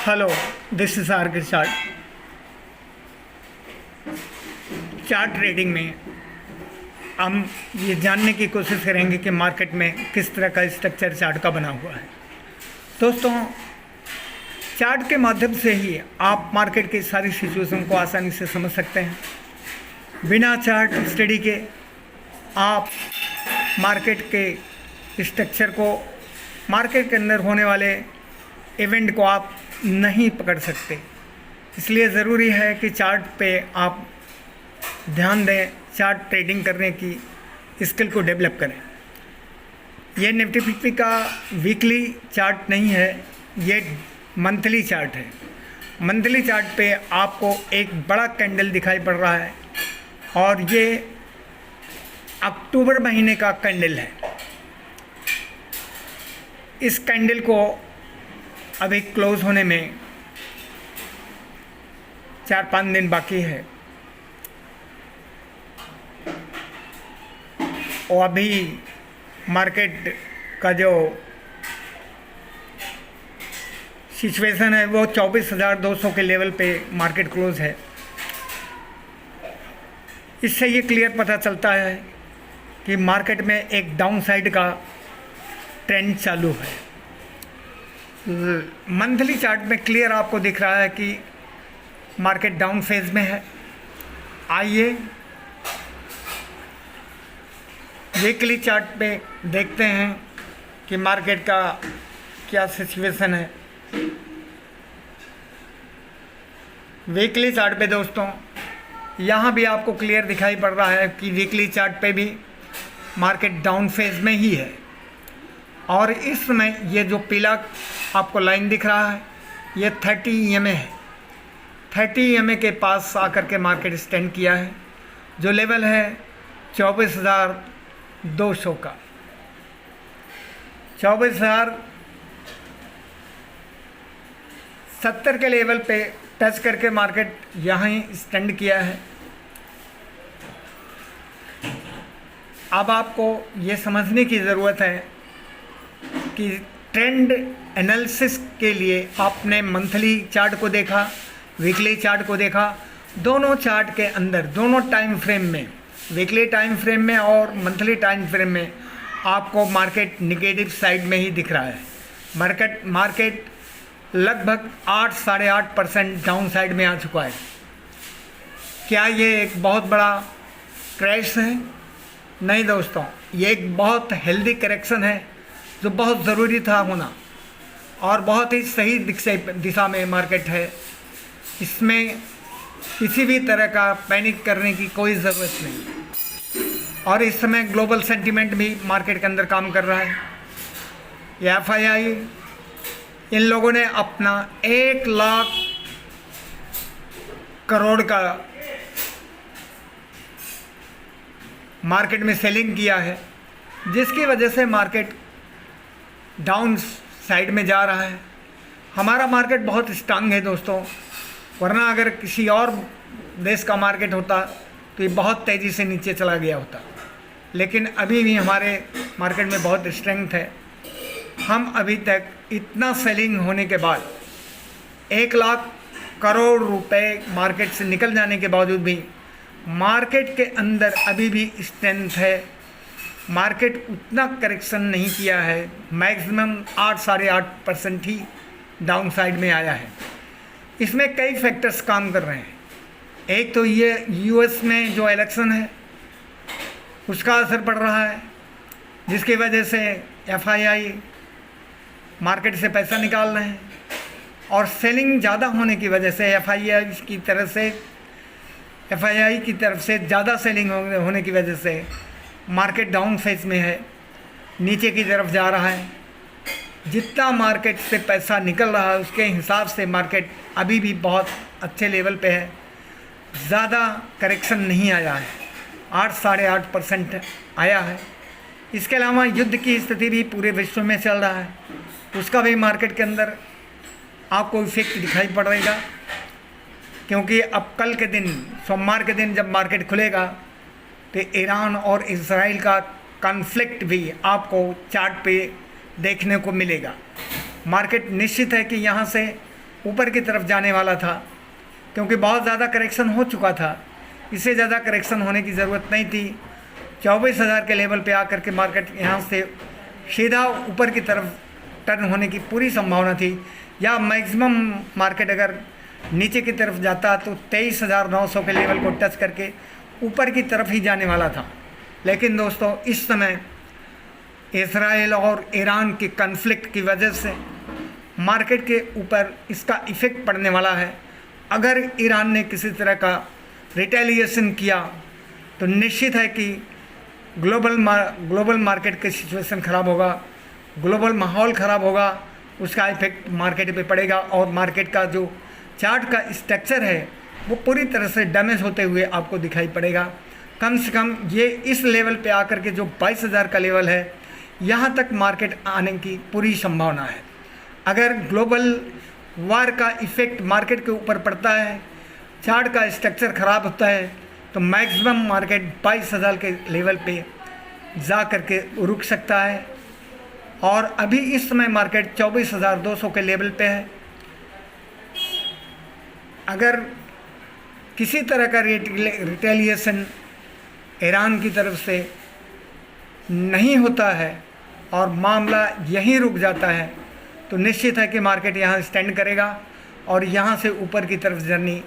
Hello, this is are के chart. Chart trading में हम ये जानने की कोशिश करेंगे कि मार्केट में किस तरह का स्ट्रक्चर चार्ट का बना हुआ है। दोस्तों, चार्ट के माध्यम से ही आप मार्केट की सारी सिचुएशन को आसानी से समझ सकते हैं। बिना चार्ट स्टडी के आप मार्केट के स्ट्रक्चर को, मार्केट के अंदर होने वाले इवेंट को आप नहीं पकड़ सकते। इसलिए ज़रूरी है कि चार्ट पे आप ध्यान दें, चार्ट ट्रेडिंग करने की स्किल को डेवलप करें। ये निफ्टी 50 का वीकली चार्ट नहीं है, ये मंथली चार्ट है। मंथली चार्ट पे आपको एक बड़ा कैंडल दिखाई पड़ रहा है और ये अक्टूबर महीने का कैंडल है। इस कैंडल को अभी क्लोज होने में 4-5 दिन बाकी है और अभी मार्केट का जो सिचुएशन है वो 24,200 के लेवल पे मार्केट क्लोज है। इससे ये क्लियर पता चलता है कि मार्केट में एक डाउन साइड का ट्रेंड चालू है। मंथली चार्ट में क्लियर आपको दिख रहा है कि मार्केट डाउन फेज में है। आइए वीकली चार्ट पे देखते हैं कि मार्केट का क्या सिचुएशन है। वीकली चार्ट पे दोस्तों यहाँ भी आपको क्लियर दिखाई पड़ रहा है कि वीकली चार्ट पे भी मार्केट डाउन फेज में ही है और इस समय ये जो पीला आपको लाइन दिख रहा है ये 30 EMA है। 30 EMA के पास आकर के मार्केट स्टैंड किया है, जो लेवल है 24,200 का। 24,070 के लेवल पे टच करके मार्केट यहाँ ही स्टैंड किया है। अब आपको ये समझने की ज़रूरत है कि ट्रेंड एनालिसिस के लिए आपने मंथली चार्ट को देखा, वीकली चार्ट को देखा। दोनों चार्ट के अंदर, दोनों टाइम फ्रेम में, वीकली टाइम फ्रेम में और मंथली टाइम फ्रेम में आपको मार्केट निगेटिव साइड में ही दिख रहा है। मार्केट लगभग 8-8.5% डाउन साइड में आ चुका है। क्या ये एक बहुत बड़ा क्रैश है? नहीं दोस्तों, ये एक बहुत हेल्दी करेक्शन है जो बहुत ज़रूरी था होना और बहुत ही सही दिशा में मार्केट है। इसमें किसी भी तरह का पैनिक करने की कोई ज़रूरत नहीं और इस समय ग्लोबल सेंटीमेंट भी मार्केट के अंदर काम कर रहा है। ये FII इन लोगों ने अपना 1 लाख करोड़ का मार्केट में सेलिंग किया है, जिसकी वजह से मार्केट डाउन साइड में जा रहा है। हमारा मार्केट बहुत स्ट्रांग है दोस्तों, वरना अगर किसी और देश का मार्केट होता तो ये बहुत तेज़ी से नीचे चला गया होता, लेकिन अभी भी हमारे मार्केट में बहुत स्ट्रेंथ है। हम अभी तक इतना सेलिंग होने के बाद 1 लाख करोड़ रुपए मार्केट से निकल जाने के बावजूद भी मार्केट के अंदर अभी भी स्ट्रेंथ है। मार्केट उतना करेक्शन नहीं किया है, मैक्सिमम 8-8.5% ही डाउन साइड में आया है। इसमें कई फैक्टर्स काम कर रहे हैं। एक तो ये US में जो इलेक्शन है उसका असर पड़ रहा है, जिसकी वजह से FII मार्केट से पैसा निकाल रहे हैं और सेलिंग ज़्यादा होने की वजह से FII की तरफ से ज़्यादा सेलिंग होने की वजह से मार्केट डाउन फेज में है, नीचे की तरफ जा रहा है। जितना मार्केट से पैसा निकल रहा है उसके हिसाब से मार्केट अभी भी बहुत अच्छे लेवल पे है, ज़्यादा करेक्शन नहीं आया है, 8-8.5% आया है। इसके अलावा युद्ध की स्थिति भी पूरे विश्व में चल रहा है, उसका भी मार्केट के अंदर आपको इफेक्ट दिखाई पड़ेगा, क्योंकि अब कल के दिन, सोमवार के दिन जब मार्केट खुलेगा तो ईरान और इजराइल का कॉन्फ्लिक्ट भी आपको चार्ट पे देखने को मिलेगा। मार्केट निश्चित है कि यहाँ से ऊपर की तरफ जाने वाला था, क्योंकि बहुत ज़्यादा करेक्शन हो चुका था। इससे ज़्यादा करेक्शन होने की ज़रूरत नहीं थी। 24,000 के लेवल पे आकर के मार्केट यहाँ से सीधा ऊपर की तरफ टर्न होने की पूरी संभावना थी, या मैक्सिमम मार्केट अगर नीचे की तरफ जाता तो 23,900 के लेवल को टच करके ऊपर की तरफ ही जाने वाला था। लेकिन दोस्तों, इस समय इजराइल और ईरान के कन्फ्लिक्ट की वजह से मार्केट के ऊपर इसका इफ़ेक्ट पड़ने वाला है। अगर ईरान ने किसी तरह का रिटेलिएशन किया तो निश्चित है कि ग्लोबल मार्केट की सिचुएशन ख़राब होगा, ग्लोबल माहौल ख़राब होगा, उसका इफेक्ट मार्केट पे पड़ेगा और मार्केट का जो चार्ट का स्ट्रक्चर है वो पूरी तरह से डैमेज होते हुए आपको दिखाई पड़ेगा। कम से कम ये इस लेवल पे आकर के जो 22,000 का लेवल है, यहाँ तक मार्केट आने की पूरी संभावना है। अगर ग्लोबल वार का इफ़ेक्ट मार्केट के ऊपर पड़ता है, चार्ट का स्ट्रक्चर ख़राब होता है, तो मैक्सिमम मार्केट 22,000 के लेवल पे जा कर के रुक सकता है। और अभी इस समय मार्केट 24,200 के लेवल पे है। अगर किसी तरह का रिटेलिएशन ईरान की तरफ से नहीं होता है और मामला यहीं रुक जाता है, तो निश्चित है कि मार्केट यहाँ स्टैंड करेगा और यहाँ से ऊपर की तरफ जर्नी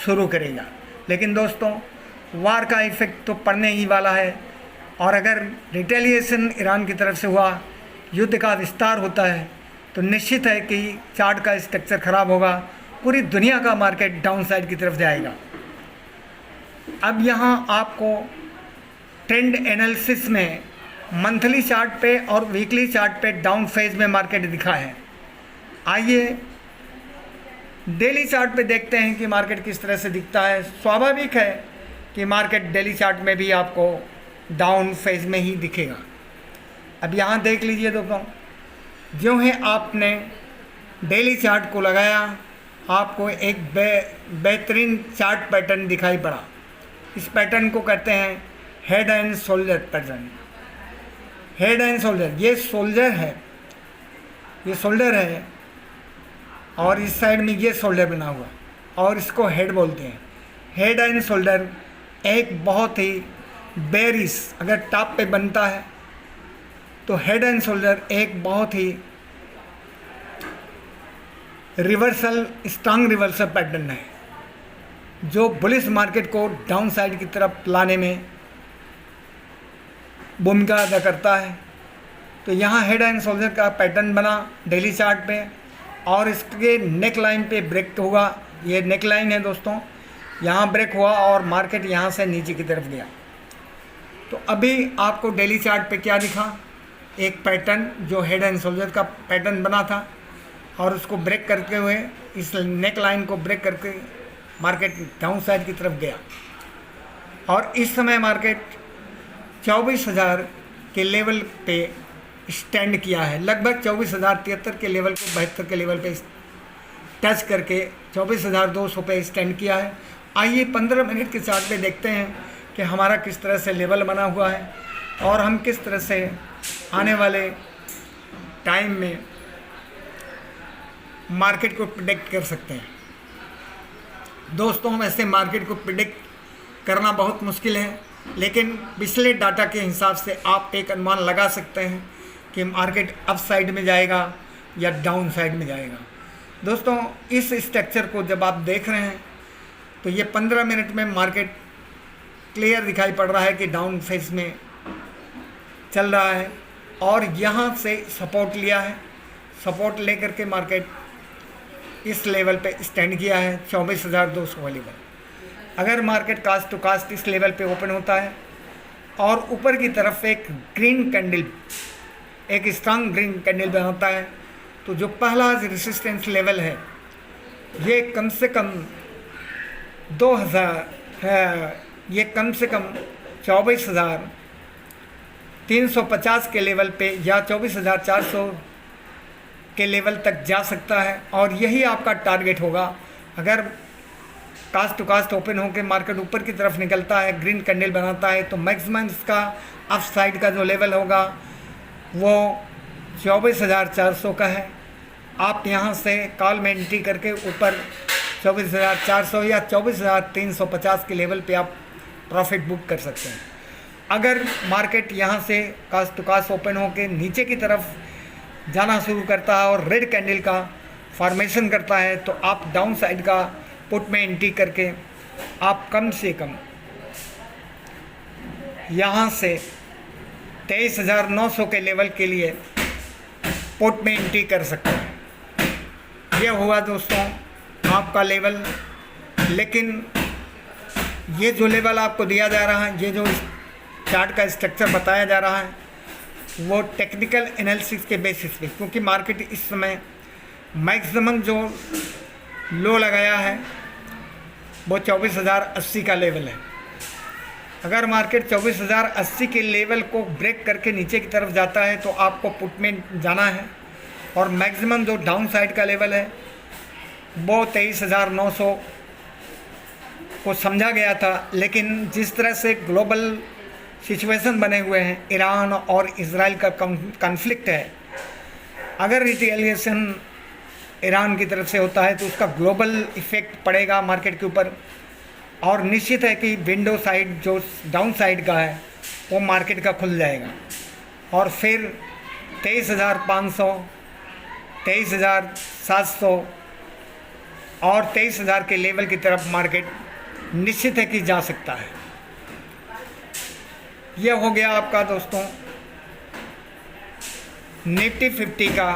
शुरू करेगा। लेकिन दोस्तों, वार का इफ़ेक्ट तो पड़ने ही वाला है, और अगर रिटेलिएशन ईरान की तरफ से हुआ, युद्ध का विस्तार होता है, तो निश्चित है कि चार्ट का स्ट्रक्चर ख़राब होगा, पूरी दुनिया का मार्केट डाउन साइड की तरफ जाएगा। अब यहाँ आपको ट्रेंड एनालिसिस में मंथली चार्ट पे और वीकली चार्ट पे डाउन फेज में मार्केट दिखा है। आइए डेली चार्ट पे देखते हैं कि मार्केट किस तरह से दिखता है। स्वाभाविक है कि मार्केट डेली चार्ट में भी आपको डाउन फेज में ही दिखेगा। अब यहाँ देख लीजिए दोस्तों, जो है आपने डेली चार्ट को लगाया, आपको एक बेहतरीन चार्ट पैटर्न दिखाई पड़ा। इस पैटर्न को कहते हैं head and shoulder pattern. Head and shoulder, ये शोल्डर है, ये शोल्डर है, और इस साइड में ये शोल्डर बना हुआ, और इसको हेड बोलते हैं। हेड एंड शोल्डर एक बहुत ही बेरिश अगर टॉप पे बनता है, तो हेड एंड शोल्डर एक बहुत ही रिवर्सल, स्ट्रांग रिवर्सल पैटर्न है, जो बुलिश मार्केट को डाउन साइड की तरफ लाने में भूमिका अदा करता है। तो यहाँ हेड एंड शोल्डर का पैटर्न बना डेली चार्ट पे, और इसके नेक लाइन पे ब्रेक हुआ। ये नेक लाइन है दोस्तों, यहाँ ब्रेक हुआ और मार्केट यहाँ से नीचे की तरफ गया। तो अभी आपको डेली चार्ट पे क्या दिखा, एक पैटर्न जो हेड एंड शोल्डर का पैटर्न बना था, और उसको ब्रेक करके हुए इस नेक लाइन को ब्रेक करके मार्केट डाउन साइड की तरफ गया। और इस समय मार्केट 24,000 के लेवल पे स्टैंड किया है, लगभग 24,073 के लेवल को 72 के लेवल पे टच करके 24,200 पे स्टैंड किया है। आइए 15 मिनट के चार्ट पे देखते हैं कि हमारा किस तरह से लेवल बना हुआ है और हम किस तरह से आने वाले टाइम में मार्केट को प्रिडिक्ट कर सकते हैं। दोस्तों, वैसे मार्केट को प्रिडिक्ट करना बहुत मुश्किल है, लेकिन पिछले डाटा के हिसाब से आप एक अनुमान लगा सकते हैं कि मार्केट अप साइड में जाएगा या डाउन साइड में जाएगा। दोस्तों, इस स्ट्रक्चर को जब आप देख रहे हैं तो ये 15 मिनट में मार्केट क्लियर दिखाई पड़ रहा है कि डाउन फेज में चल रहा है, और यहाँ से सपोर्ट लिया है। सपोर्ट लेकर के मार्केट इस लेवल पे स्टैंड किया है, 24,200 लेवल। अगर मार्केट कास्ट टू कास्ट इस लेवल पे ओपन होता है और ऊपर की तरफ एक ग्रीन कैंडल, एक स्ट्रांग ग्रीन कैंडल बनाता है, तो जो पहला रेजिस्टेंस लेवल है ये कम से कम 2000 है, ये कम से कम 24,350 के लेवल पे या 24,400 के लेवल तक जा सकता है, और यही आपका टारगेट होगा। अगर कास्ट टू कास्ट ओपन होकर मार्केट ऊपर की तरफ निकलता है, ग्रीन कैंडल बनाता है, तो मैक्सिमम इसका अप साइड का जो लेवल होगा वो 24,400 का है, आप यहाँ से कॉल में एंट्री करके ऊपर 24,400 या 24,350 के लेवल पे आप प्रॉफिट बुक कर सकते हैं। अगर मार्केट यहाँ से कास्ट टू कास्ट ओपन होकर नीचे की तरफ जाना शुरू करता है और रेड कैंडल का फॉर्मेशन करता है तो आप डाउन साइड का पुट में एंट्री करके आप कम से कम यहाँ से 23,900 के लेवल के लिए पुट में एंट्री कर सकते हैं। ये हुआ दोस्तों आपका लेवल। लेकिन ये जो लेवल आपको दिया जा रहा है, ये जो चार्ट का स्ट्रक्चर बताया जा रहा है, वो टेक्निकल एनालिसिस के बेसिस पे, क्योंकि मार्केट इस समय मैक्सिमम जो लो लगाया है वो 24,080 का लेवल है। अगर मार्केट 24,080 के लेवल को ब्रेक करके नीचे की तरफ जाता है तो आपको पुट में जाना है। और मैक्सिमम जो डाउन साइड का लेवल है वो 23,900 को समझा गया था। लेकिन जिस तरह से ग्लोबल सिचुएशन बने हुए हैं, ईरान और इजराइल का कॉन्फ्लिक्ट है, अगर रिटेलिएशन ईरान की तरफ से होता है तो उसका ग्लोबल इफ़ेक्ट पड़ेगा मार्केट के ऊपर। और निश्चित है कि विंडो साइड जो डाउन साइड का है वो मार्केट का खुल जाएगा और फिर 23,500, 23,700 और 23,000 के लेवल की तरफ मार्केट निश्चित है कि जा सकता है। यह हो गया आपका दोस्तों निफ्टी 50 का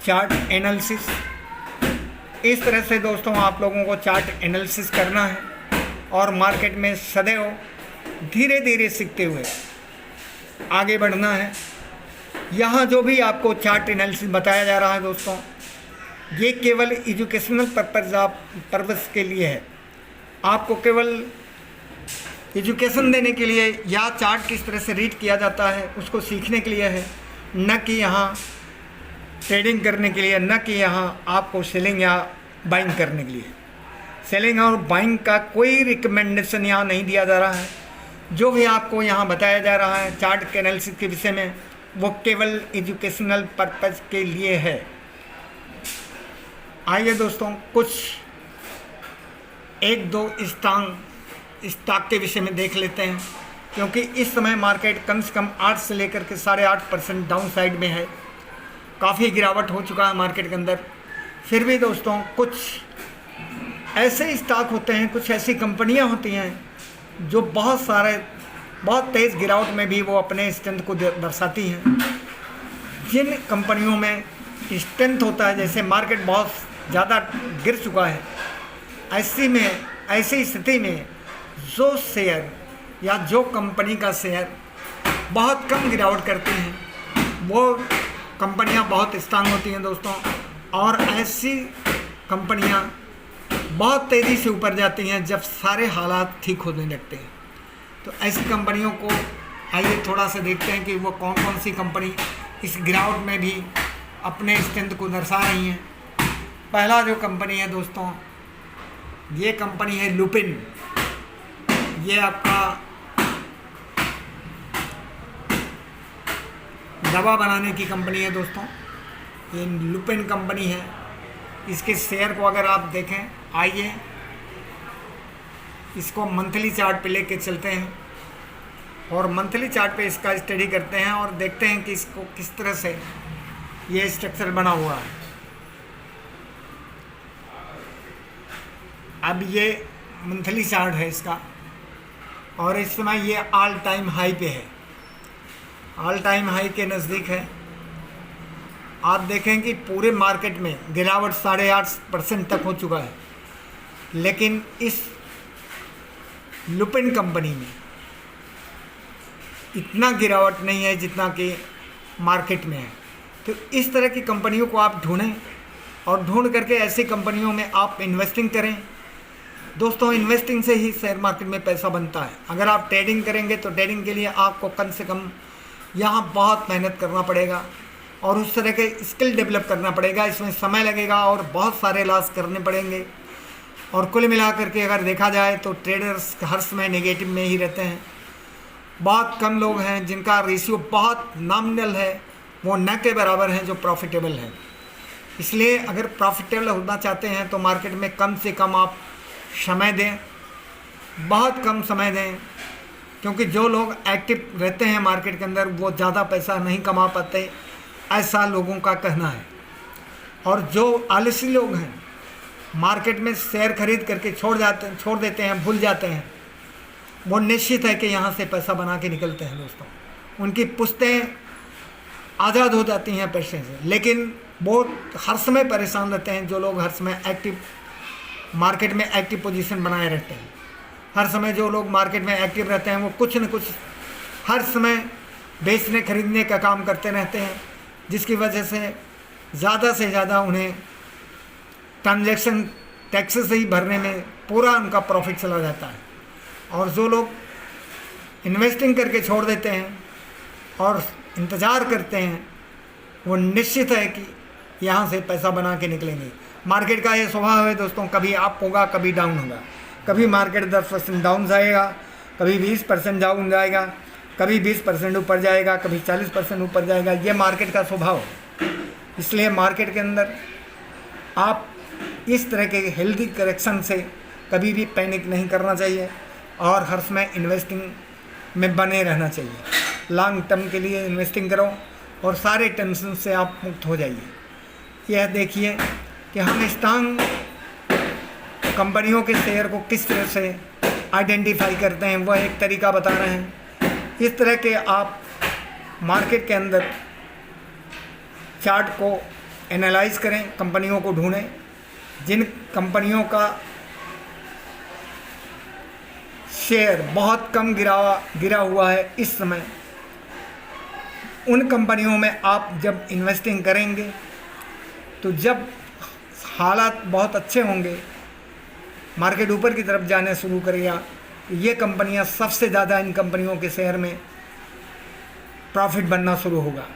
चार्ट एनालिसिस। इस तरह से दोस्तों आप लोगों को चार्ट एनालिसिस करना है और मार्केट में सदैव धीरे धीरे सीखते हुए आगे बढ़ना है। यहाँ जो भी आपको चार्ट एनालिसिस बताया जा रहा है दोस्तों, ये केवल एजुकेशनल पर्पस के लिए है। आपको केवल एजुकेशन देने के लिए या चार्ट किस तरह से रीड किया जाता है उसको सीखने के लिए है, न कि यहाँ ट्रेडिंग करने के लिए, न कि यहाँ आपको सेलिंग या बाइंग करने के लिए। सेलिंग और बाइंग का कोई रिकमेंडेशन यहाँ नहीं दिया जा रहा है। जो भी आपको यहाँ बताया जा रहा है चार्ट के एनालिसिस के विषय में, वो केवल एजुकेशनल पर्पज़ के लिए है। आइए दोस्तों कुछ एक दो स्टॉक के विषय में देख लेते हैं, क्योंकि इस समय मार्केट कम से कम 8 से लेकर के 8.5% डाउन साइड में है। काफ़ी गिरावट हो चुका है मार्केट के अंदर। फिर भी दोस्तों कुछ ऐसे स्टॉक होते हैं, कुछ ऐसी कंपनियां होती हैं जो बहुत तेज़ गिरावट में भी वो अपने स्ट्रेंथ को दर्शाती हैं। जिन कंपनियों में स्ट्रेंथ होता है, जैसे मार्केट बहुत ज़्यादा गिर चुका है, ऐसी स्थिति में जो शेयर या जो कंपनी का शेयर बहुत कम गिरावट करती हैं वो कंपनियां बहुत स्ट्रांग होती हैं दोस्तों। और ऐसी कंपनियां बहुत तेज़ी से ऊपर जाती हैं जब सारे हालात ठीक होने लगते हैं। तो ऐसी कंपनियों को आइए थोड़ा सा देखते हैं कि वो कौन कौन सी कंपनी इस गिरावट में भी अपने स्ट्रेंथ को दर्शा रही हैं। पहला जो कंपनी है दोस्तों, ये कंपनी है लुपिन। ये आपका दवा बनाने की कंपनी है दोस्तों। ये लुपिन कंपनी है। इसके शेयर को अगर आप देखें, आइए इसको मंथली चार्ट पे लेके चलते हैं और मंथली चार्ट पे इसका स्टडी करते हैं और देखते हैं कि इसको किस तरह से ये स्ट्रक्चर बना हुआ है। अब ये मंथली चार्ट है इसका और इस समय ये ऑल टाइम हाई पे है, ऑल टाइम हाई के नज़दीक है। आप देखें कि पूरे मार्केट में गिरावट 8.5% तक हो चुका है, लेकिन इस लुपिन कंपनी में इतना गिरावट नहीं है जितना कि मार्केट में है। तो इस तरह की कंपनियों को आप ढूंढें और ढूंढ करके ऐसी कंपनियों में आप इन्वेस्टिंग करें। दोस्तों इन्वेस्टिंग से ही शेयर मार्केट में पैसा बनता है। अगर आप ट्रेडिंग करेंगे तो ट्रेडिंग के लिए आपको कम से कम यहाँ बहुत मेहनत करना पड़ेगा और उस तरह के स्किल डेवलप करना पड़ेगा। इसमें समय लगेगा और बहुत सारे लॉस करने पड़ेंगे। और कुल मिलाकर के अगर देखा जाए तो ट्रेडर्स हर समय नेगेटिव में ही रहते हैं। बहुत कम लोग हैं जिनका रेशियो बहुत नॉमिनल है, वो न के बराबर हैं जो प्रॉफिटेबल हैं। इसलिए अगर प्रॉफिटेबल होना चाहते हैं तो मार्केट में कम से कम आप समय दें, बहुत कम समय दें, क्योंकि जो लोग एक्टिव रहते हैं मार्केट के अंदर वो ज़्यादा पैसा नहीं कमा पाते, ऐसा लोगों का कहना है। और जो आलसी लोग हैं मार्केट में शेयर खरीद करके छोड़ देते हैं, भूल जाते हैं, वो निश्चित है कि यहाँ से पैसा बना के निकलते हैं दोस्तों। उनकी पुश्तें आज़ाद हो जाती हैं पैसे से, लेकिन वो हर समय परेशान रहते हैं। जो लोग हर समय एक्टिव मार्केट में एक्टिव पोजीशन बनाए रहते हैं, हर समय जो लोग मार्केट में एक्टिव रहते हैं वो कुछ न कुछ हर समय बेचने खरीदने का काम करते रहते हैं, जिसकी वजह से ज़्यादा उन्हें ट्रांजैक्शन टैक्सेस ही भरने में पूरा उनका प्रॉफिट चला जाता है। और जो लोग इन्वेस्टिंग करके छोड़ देते हैं और इंतज़ार करते हैं, वो निश्चित है कि यहाँ से पैसा बना के निकलेंगे। मार्केट का ये स्वभाव है दोस्तों, कभी अप होगा कभी डाउन होगा। कभी मार्केट 10% डाउन जाएगा, कभी 20% डाउन जाएगा, कभी 20% ऊपर जाएगा, कभी 40% ऊपर जाएगा। ये मार्केट का स्वभाव है। इसलिए मार्केट के अंदर आप इस तरह के हेल्दी करेक्शन से कभी भी पैनिक नहीं करना चाहिए और हर समय इन्वेस्टिंग में बने रहना चाहिए। लॉन्ग टर्म के लिए इन्वेस्टिंग करो और सारे टेंशन से आप मुक्त हो जाइए। यह देखिए कि हम स्ट्रांग कंपनियों के शेयर को किस तरह से आइडेंटिफाई करते हैं, वह एक तरीका बता रहे हैं। इस तरह के आप मार्केट के अंदर चार्ट को एनालाइज करें, कंपनियों को ढूंढें जिन कंपनियों का शेयर बहुत कम गिरा हुआ है इस समय। उन कंपनियों में आप जब इन्वेस्टिंग करेंगे तो जब हालात बहुत अच्छे होंगे, मार्केट ऊपर की तरफ जाने शुरू करेगा, तो ये कंपनियां सबसे ज़्यादा इन कंपनियों के शेयर में प्रॉफिट बनना शुरू होगा,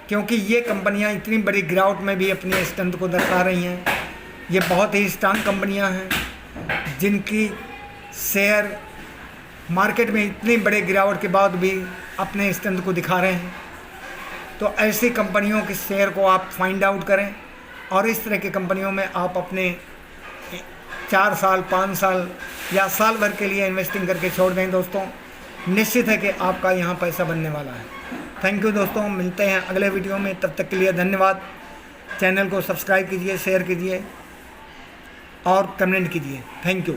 क्योंकि ये कंपनियां इतनी बड़ी गिरावट में भी अपनी स्ट्रेंथ को दर्शा रही हैं। ये बहुत ही स्ट्रांग कंपनियां हैं जिनकी शेयर मार्केट में इतनी बड़े गिरावट के बाद भी अपने स्ट्रेंथ को दिखा रहे हैं। तो ऐसी कंपनियों के शेयर को आप फाइंड आउट करें और इस तरह की कंपनियों में आप अपने 4 साल 5 साल या साल भर के लिए इन्वेस्टिंग करके छोड़ दें दोस्तों। निश्चित है कि आपका यहाँ पैसा बनने वाला है। थैंक यू दोस्तों, मिलते हैं अगले वीडियो में। तब तक के लिए धन्यवाद। चैनल को सब्सक्राइब कीजिए, शेयर कीजिए और कमेंट कीजिए। Thank you.